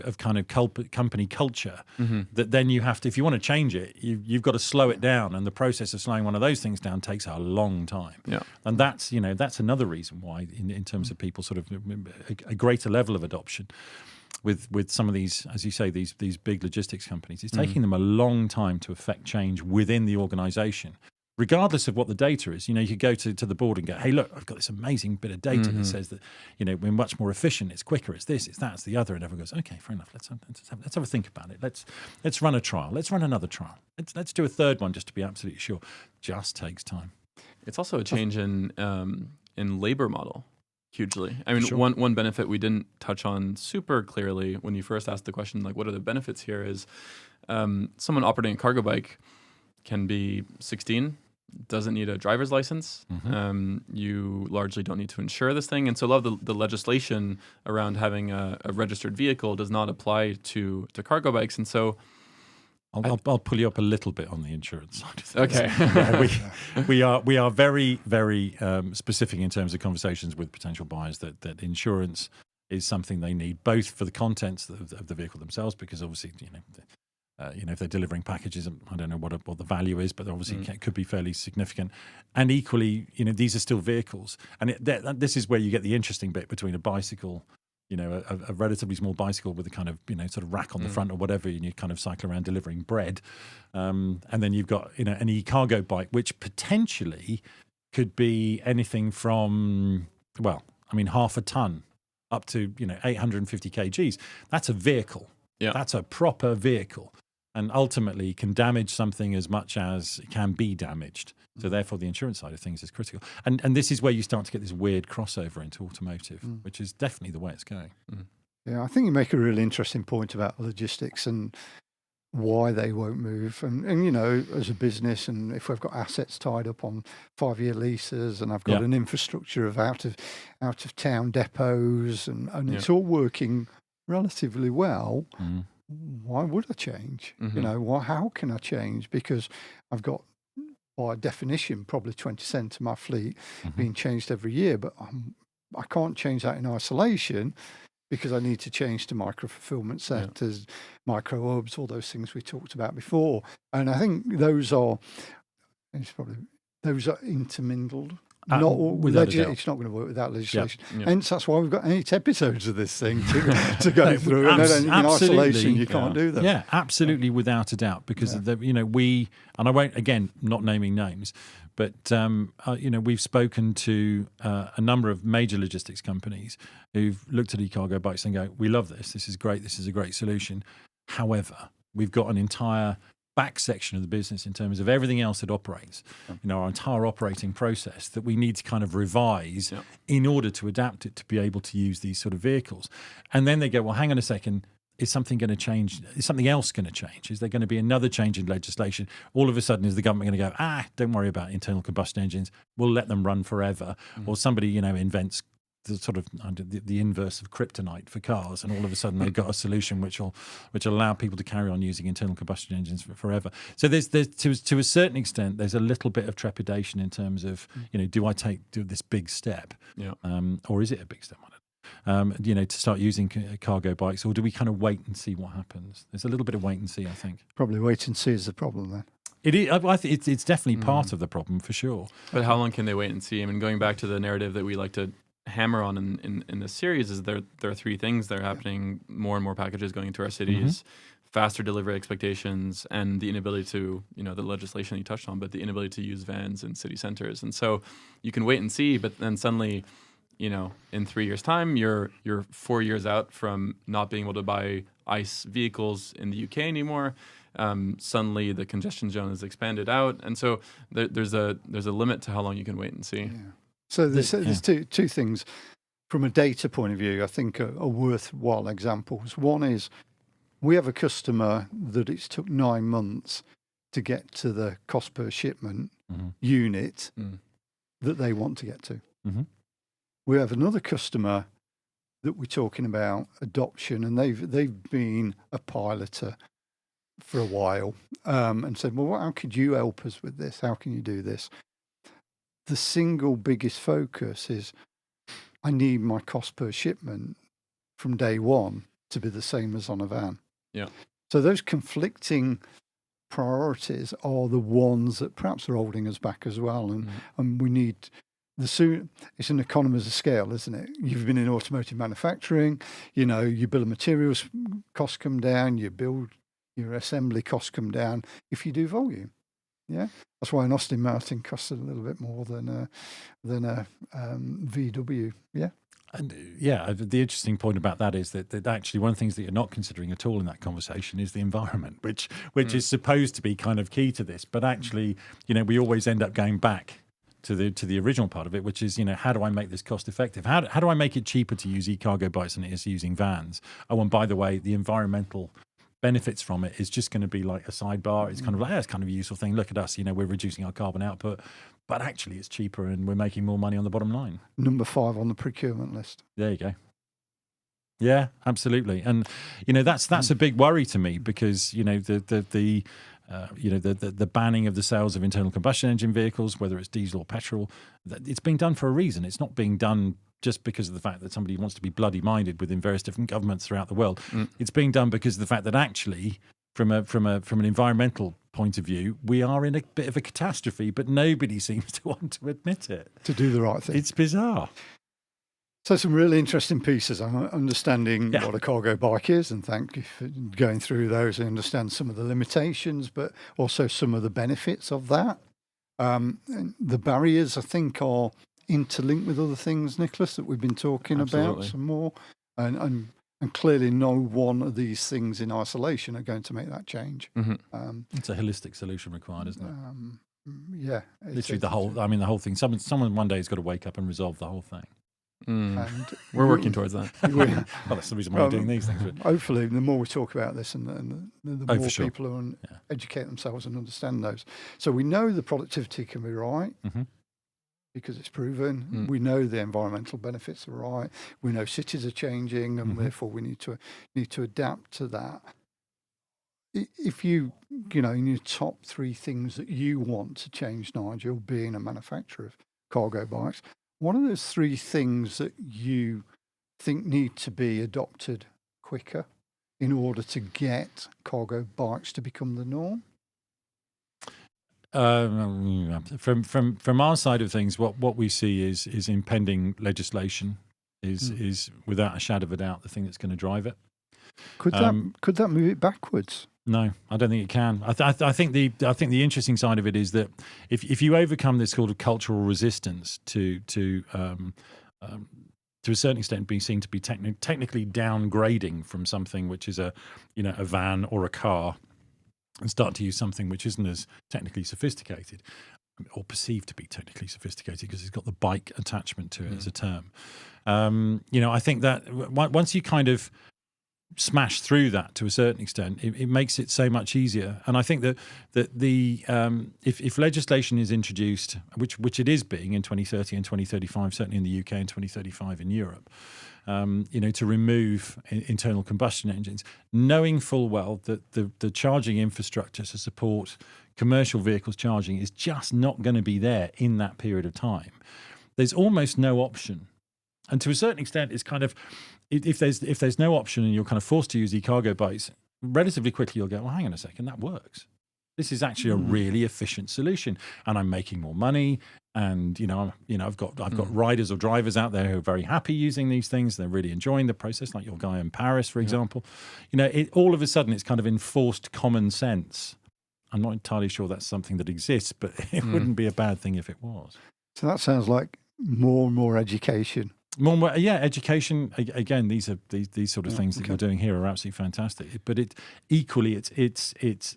of kind of company culture Mm-hmm. that then you have to, if you want to change it, you've got to slow it down, and the process of slowing one of those things down takes a long time. Yeah. And that's another reason why, in terms of people sort of a greater level of adoption with some of these, as you say, these big logistics companies, it's taking them a long time to affect change within the organization. Regardless of what the data is, you could go to the board and go, hey, look, I've got this amazing bit of data that says that, we're much more efficient, it's quicker, it's this, it's that, it's the other. And everyone goes, okay, fair enough, let's have a think about it. Let's run a trial. Let's run another trial. Let's do a third one just to be absolutely sure. Just takes time. It's also a change in labor model, hugely. I mean, Sure. one benefit we didn't touch on super clearly when you first asked the question, like, what are the benefits here, is someone operating a cargo bike can be 16, doesn't need a driver's license. You largely don't need to insure this thing. And so a lot of the legislation around having a registered vehicle does not apply to cargo bikes. And so I'll pull you up a little bit on the insurance side of things. Okay. Yeah, we are very, very specific in terms of conversations with potential buyers that insurance is something they need, both for the contents of the vehicle themselves, because obviously, if they're delivering packages, I don't know what the value is, but obviously it could be fairly significant. And equally, these are still vehicles. And this is where you get the interesting bit between a bicycle, a relatively small bicycle with a kind of, sort of rack on the front or whatever, and you kind of cycle around delivering bread. And then you've got, an e-cargo bike, which potentially could be anything from, half a ton up to, 850 kgs. That's a vehicle. Yeah. That's a proper vehicle. And ultimately can damage something as much as it can be damaged. So therefore the insurance side of things is critical. And this is where you start to get this weird crossover into automotive, which is definitely the way it's going. Yeah, I think you make a really interesting point about logistics and why they won't move. And as a business, and if we've got assets tied up on 5-year leases, and I've got an infrastructure of out of town depots, and it's all working relatively well, why would I change? How can I change? Because I've got, by definition, probably 20% of my fleet being changed every year, but I can't change that in isolation, because I need to change to micro fulfillment centers, micro hubs, all those things we talked about before. And I think those are intermingled. It's not going to work without legislation. Yep. Hence, that's why we've got 8 episodes of this thing to go through. And in isolation, you can't do them. Yeah, absolutely, without a doubt. Because we, and I won't, again, not naming names, but we've spoken to a number of major logistics companies who've looked at e-cargo bikes and go, "We love this. This is great. This is a great solution. However, we've got an entire back section of the business in terms of everything else that operates, our entire operating process, that we need to kind of revise in order to adapt it to be able to use these sort of vehicles." And then they go, well, hang on a second, is something going to change? Is something else going to change? Is there going to be another change in legislation? All of a sudden, is the government going to go, don't worry about internal combustion engines, we'll let them run forever? Or somebody, invents the sort of the inverse of kryptonite for cars, and all of a sudden they've got a solution which will allow people to carry on using internal combustion engines forever. So there's to a certain extent there's a little bit of trepidation in terms of do this big step, or is it a big step? To start using cargo bikes, or do we kind of wait and see what happens? There's a little bit of wait and see, I think. Probably wait and see is the problem then. It is. I think it's definitely part of the problem for sure. But how long can they wait and see? I mean, going back to the narrative that we like to hammer on in this series, is there are 3 things that are happening: more and more packages going into our cities, faster delivery expectations, and the inability to, the legislation you touched on, but the inability to use vans in city centers. And so you can wait and see, but then suddenly, in 3 years' time, you're 4 years out from not being able to buy ICE vehicles in the UK anymore. Suddenly the congestion zone is expanded out, and so there's a limit to how long you can wait and see. Yeah. So there's two things from a data point of view I think are worthwhile examples. One is we have a customer that it's took 9 months to get to the cost per shipment unit that they want to get to. We have another customer that we're talking about adoption, and they've been a piloter for a while, and said, well, how could you help us with this? How can you do this? The single biggest focus is I need my cost per shipment from day one to be the same as on a van. Yeah. So those conflicting priorities are the ones that perhaps are holding us back as well. And we need it's an economies of scale, isn't it? You've been in automotive manufacturing, your bill of materials costs come down, your assembly costs come down if you do volume. Yeah, that's why an Austin Martin costs a little bit more than a VW. Yeah. And the interesting point about that is that actually one of the things that you're not considering at all in that conversation is the environment, which is supposed to be kind of key to this. But actually, we always end up going back to the original part of it, which is, how do I make this cost effective? How do I make it cheaper to use e-cargo bikes than it is using vans? Oh, and by the way, the environmental benefits from it is just going to be like a sidebar. It's kind of like, it's kind of a useful thing. Look at us, we're reducing our carbon output, but actually it's cheaper and we're making more money on the bottom line. Number 5 on the procurement list. There you go. Yeah, absolutely. And that's a big worry to me, because the banning of the sales of internal combustion engine vehicles, whether it's diesel or petrol, it's being done for a reason. It's not being done just because of the fact that somebody wants to be bloody minded within various different governments throughout the world. It's being done because of the fact that actually, from an environmental point of view, we are in a bit of a catastrophe, but nobody seems to want to admit it. To do the right thing. It's bizarre. So some really interesting pieces on understanding what a cargo bike is, and thank you for going through those. I understand some of the limitations, but also some of the benefits of that. The barriers, I think, are interlinked with other things, Nicholas, that we've been talking about some more. And clearly no one of these things in isolation are going to make that change. It's a holistic solution required, isn't it? Yeah. Literally the whole thing. Someone one day has got to wake up and resolve the whole thing. And we're working towards that. Well, that's the reason why we're doing these things. Hopefully, the more we talk about this, and the more sure. people who educate themselves and understand those. So we know the productivity can be right because it's proven. We know the environmental benefits are right. We know cities are changing, and therefore we need to adapt to that. If you in your top 3 things that you want to change, Nigel, being a manufacturer of cargo bikes, what are those 3 things that you think need to be adopted quicker in order to get cargo bikes to become the norm? From our side of things, what we see is impending legislation is without a shadow of a doubt the thing that's going to drive it. Could that move it backwards? No, I don't think it can. I think the interesting side of it is that if you overcome this sort of cultural resistance to a certain extent being seen to be technically downgrading from something which is a van or a car, and start to use something which isn't as technically sophisticated, or perceived to be technically sophisticated because it's got the bike attachment to it as a term. I think that once you kind of smash through that to a certain extent, it makes it so much easier. And I think that if legislation is introduced, which it is being in 2030 and 2035, certainly in the UK, and 2035 in Europe, to remove internal combustion engines, knowing full well that the charging infrastructure to support commercial vehicles charging is just not going to be there in that period of time, there's almost no option. And to a certain extent, it's kind of, if there's no option and you're kind of forced to use e-cargo bikes, relatively quickly you'll go, well, hang on a second, that works. This is actually a really efficient solution, and I'm making more money. And I've got riders or drivers out there who are very happy using these things. They're really enjoying the process, like your guy in Paris, for example. All of a sudden, it's kind of enforced common sense. I'm not entirely sure that's something that exists, but it wouldn't be a bad thing if it was. So that sounds like more and more education. Education. Again, these sort of things that you're doing here are absolutely fantastic. But it's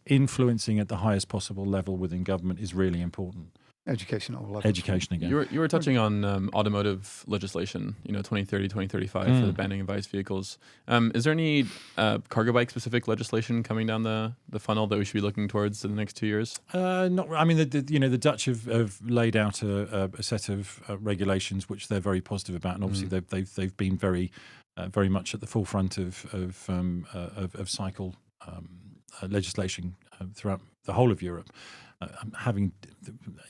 influencing at the highest possible level within government is really important. Education at all levels. Education again. You were touching on automotive legislation, 2030, 2035 for the banning of ICE vehicles. Is there any cargo bike specific legislation coming down the funnel that we should be looking towards in the next 2 years? Not. I mean, the Dutch have laid out a set of regulations which they're very positive about, and obviously they've been very much at the forefront of cycle legislation throughout the whole of Europe.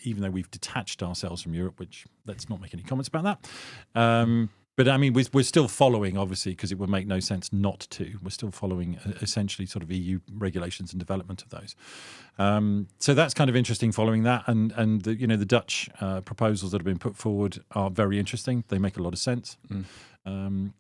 Even though we've detached ourselves from Europe, which let's not make any comments about that. But I mean, we're still following, obviously, because it would make no sense not to. We're still following essentially sort of EU regulations and development of those. So that's kind of interesting following that. And the, you know, the Dutch proposals that have been put forward are very interesting. They make a lot of sense.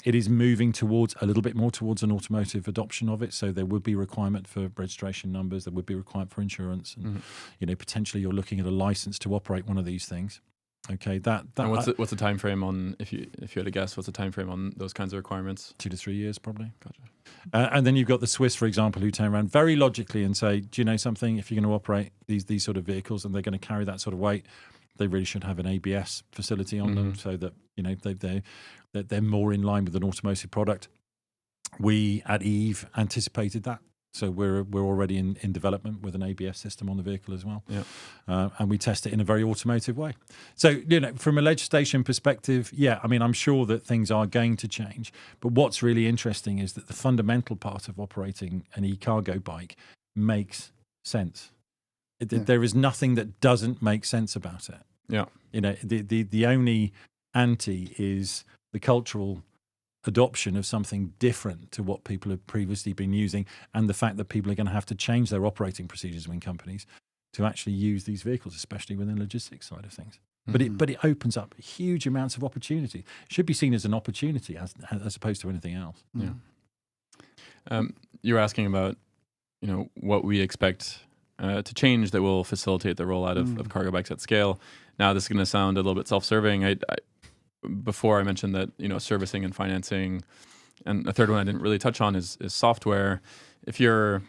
It is moving towards a little bit more towards an automotive adoption of it. So there would be requirement for registration numbers. There would be requirement for insurance. And, you know, potentially you're looking at a license to operate one of these things. Okay, and what's the time frame on, if you had to guess, what's the time frame on those kinds of requirements? 2 to 3 years, probably. Gotcha. And then you've got the Swiss, for example, who turn around very logically and say, do you know something? If you're going to operate these sort of vehicles and they're going to carry that sort of weight, they really should have an ABS facility on them, so that, you know, they're more in line with an automotive product. We at EAV anticipated that. So we're already in development with an ABS system on the vehicle as well. Yeah. And we test it in a very automotive way. So, you know, from a legislation perspective, yeah, I mean, I'm sure that things are going to change. But what's really interesting is that the fundamental part of operating an e-cargo bike makes sense. There is nothing that doesn't make sense about it. Yeah. You know, the only anti is the cultural adoption of something different to what people have previously been using, and the fact that people are going to have to change their operating procedures within companies to actually use these vehicles, especially within the logistics side of things. But it opens up huge amounts of opportunity. It should be seen as an opportunity as opposed to anything else. Yeah. You were asking about, you know, what we expect to change that will facilitate the rollout of cargo bikes at scale. Now, this is going to sound a little bit self-serving. Before I mentioned that, you know, servicing and financing, and the third one I didn't really touch on is software. If you're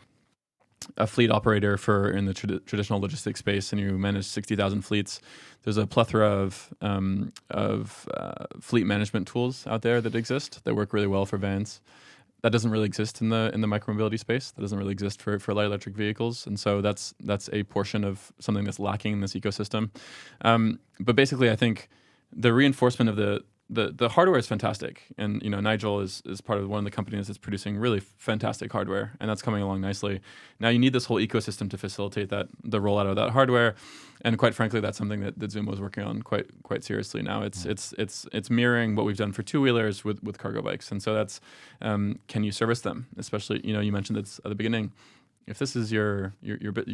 a fleet operator in the traditional logistics space and you manage 60,000 fleets, there's a plethora of fleet management tools out there that exist that work really well for vans. That doesn't really exist in the micromobility space. That doesn't really exist for light electric vehicles, and so that's a portion of something that's lacking in this ecosystem. But basically, I think the reinforcement of the hardware is fantastic, and, you know, Nigel is part of one of the companies that's producing really fantastic hardware, and that's coming along nicely. Now you need this whole ecosystem to facilitate the rollout of that hardware, and quite frankly, that's something that Zumo is working on quite seriously now. It's mirroring what we've done for two-wheelers with cargo bikes, and so that's can you service them? Especially, you know, you mentioned this at the beginning. If this is your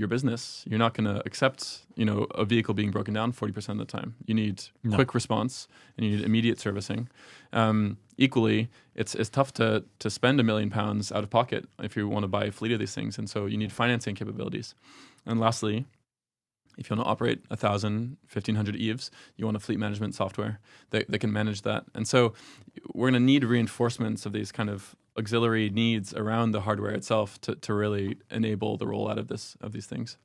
business, you're not going to accept, you know, a vehicle being broken down 40% of the time. You need quick response, and you need immediate servicing. Equally, it's tough to spend £1 million out of pocket if you want to buy a fleet of these things, and so you need financing capabilities. And lastly, if you want to operate 1,000, 1,500 EAVs, you want a fleet management software that can manage that. And so we're going to need reinforcements of these kind of auxiliary needs around the hardware itself to really enable the rollout of these things.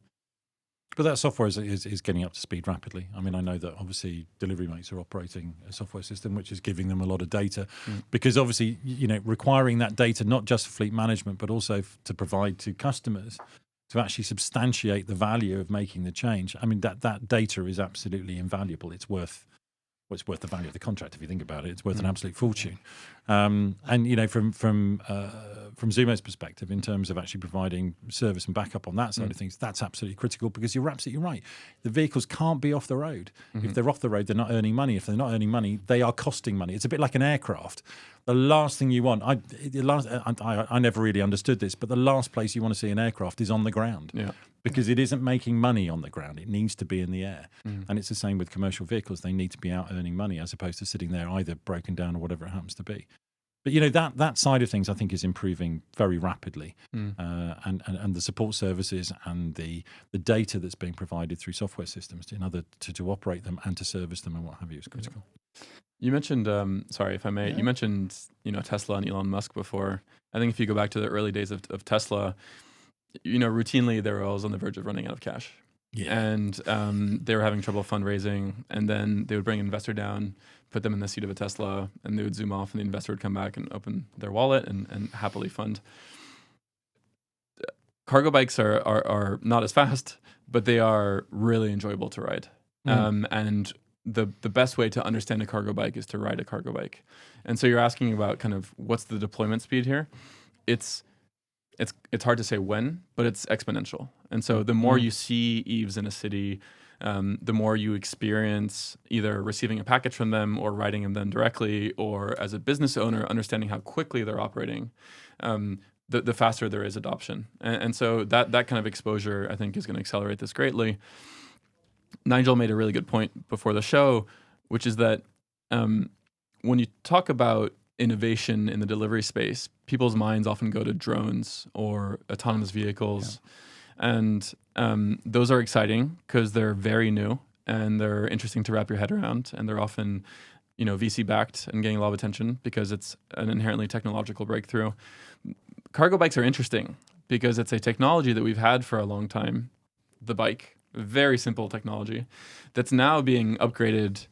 But that software is getting up to speed rapidly. I mean, I know that obviously delivery mates are operating a software system which is giving them a lot of data, because obviously, you know, requiring that data not just for fleet management but also to provide to customers to actually substantiate the value of making the change. I mean, that data is absolutely invaluable. It's worth the value of the contract if you think about it. It's worth an absolute fortune. And, you know, from Zumo's perspective, in terms of actually providing service and backup on that side of things, that's absolutely critical, because you're absolutely right. The vehicles can't be off the road. If they're off the road, they're not earning money. If they're not earning money, they are costing money. It's a bit like an aircraft. The last thing you want, I never really understood this, but the last place you want to see an aircraft is on the ground. Yeah. Because it isn't making money on the ground. It needs to be in the air. And it's the same with commercial vehicles. They need to be out earning money as opposed to sitting there either broken down or whatever it happens to be. But, you know, that side of things I think is improving very rapidly. And the support services and the data that's being provided through software systems in order to operate them and to service them and what have you is critical. You mentioned, sorry if I may, you mentioned, you know, Tesla and Elon Musk before. I think if you go back to the early days of Tesla, you know, routinely they were always on the verge of running out of cash. Yeah. And they were having trouble fundraising, and then they would bring an investor down, put them in the seat of a Tesla, and they would zoom off, and the investor would come back and open their wallet and happily fund. Cargo bikes are not as fast, but they are really enjoyable to ride. And the best way to understand a cargo bike is to ride a cargo bike. And so you're asking about kind of what's the deployment speed here. It's hard to say when, but it's exponential. And so the more you see EAVs in a city, the more you experience either receiving a package from them or writing them directly, or as a business owner, understanding how quickly they're operating, the faster there is adoption. And so that kind of exposure, I think, is going to accelerate this greatly. Nigel made a really good point before the show, which is that when you talk about innovation in the delivery space, people's minds often go to drones or autonomous vehicles. Yeah. And those are exciting because they're very new and they're interesting to wrap your head around. And they're often, VC backed and getting a lot of attention because it's an inherently technological breakthrough. Cargo bikes are interesting because it's a technology that we've had for a long time. The bike, very simple technology that's now being upgraded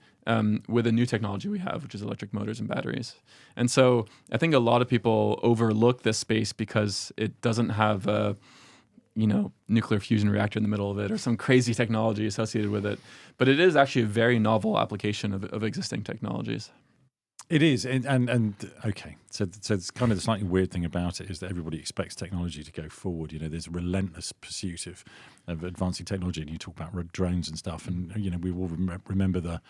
with a new technology we have, which is electric motors and batteries. And so I think a lot of people overlook this space because it doesn't have a, nuclear fusion reactor in the middle of it or some crazy technology associated with it. But it is actually a very novel application of existing technologies. It is, and okay. So it's kind of the slightly weird thing about it is that everybody expects technology to go forward. There's a relentless pursuit of advancing technology, and you talk about drones and stuff, and we all remember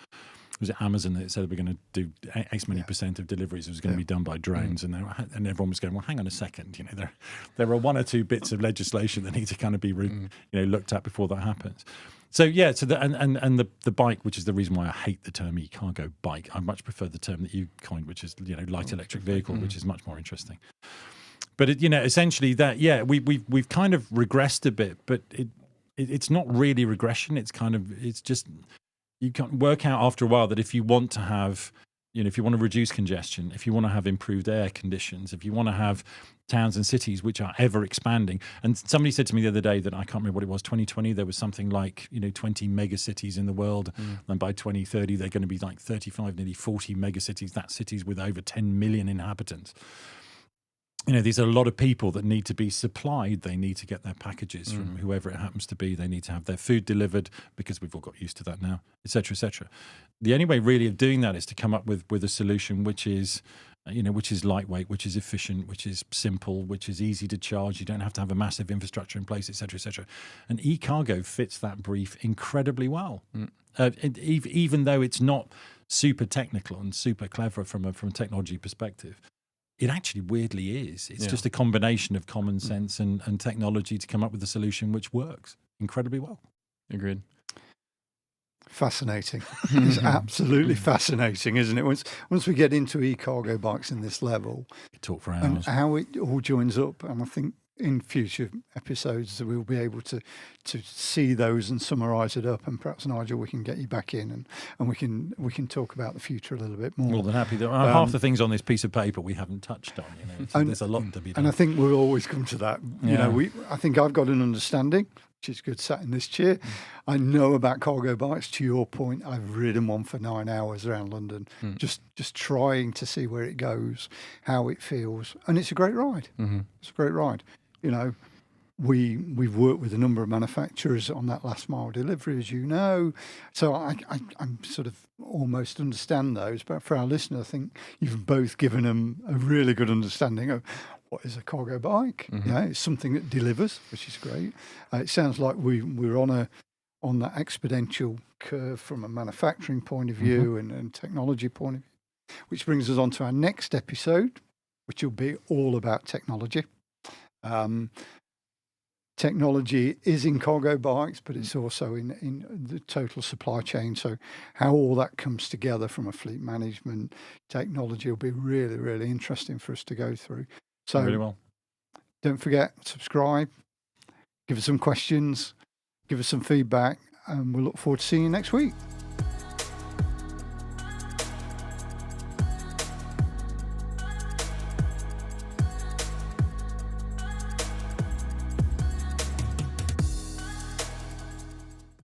was it Amazon that said we're going to do X many percent of deliveries was going to be done by drones, and everyone was going, well, hang on a second, there are one or two bits of legislation that need to kind of be looked at before that happens. So yeah, the bike, which is the reason why I hate the term e-cargo bike. I much prefer the term that you coined, which is light electric vehicle, which is much more interesting. But essentially that we've kind of regressed a bit, but it's not really regression. It's just you can work out after a while that if you want to have if you want to reduce congestion, if you want to have improved air conditions, if you want to have towns and cities which are ever expanding. And somebody said to me the other day that I can't remember what it was, 2020, there was something like, 20 mega cities in the world. And by 2030, they're going to be like 35, nearly 40 mega cities. That's cities with over 10 million inhabitants. These are a lot of people that need to be supplied. They need to get their packages from whoever it happens to be. They need to have their food delivered because we've all got used to that now, et cetera, et cetera. The only way really of doing that is to come up with a solution which is, which is lightweight, which is efficient, which is simple, which is easy to charge. You don't have to have a massive infrastructure in place, et cetera, et cetera. And e-cargo fits that brief incredibly well, even though it's not super technical and super clever from a technology perspective. It actually weirdly is. It's just a combination of common sense and technology to come up with a solution which works incredibly well. Agreed. Fascinating. It's absolutely fascinating, isn't it? Once we get into e-cargo bikes in this level, you talk for hours. And how it all joins up, and I think in future episodes we'll be able to see those and summarise it up, and perhaps Nigel, we can get you back in and we can talk about the future a little bit more. More than happy. There are half the things on this piece of paper we haven't touched on. There's a lot to be done. And I think we'll always come to that. I think I've got an understanding, which is good, sat in this chair. I know about cargo bikes. To your point, I've ridden one for 9 hours around London, just trying to see where it goes, how it feels, and it's a great ride. It's a great ride. We've worked with a number of manufacturers on that last mile delivery, as you know. So I'm sort of almost understand those. But for our listener, I think you've both given them a really good understanding of what is a cargo bike. It's something that delivers, which is great. It sounds like we're on that exponential curve from a manufacturing point of view and technology point of view, which brings us on to our next episode, which will be all about technology. Technology is in cargo bikes, but it's also in the total supply chain. So how all that comes together from a fleet management technology will be really, really interesting for us to go through. So really well. Don't forget, subscribe, give us some questions, give us some feedback, and we'll look forward to seeing you next week.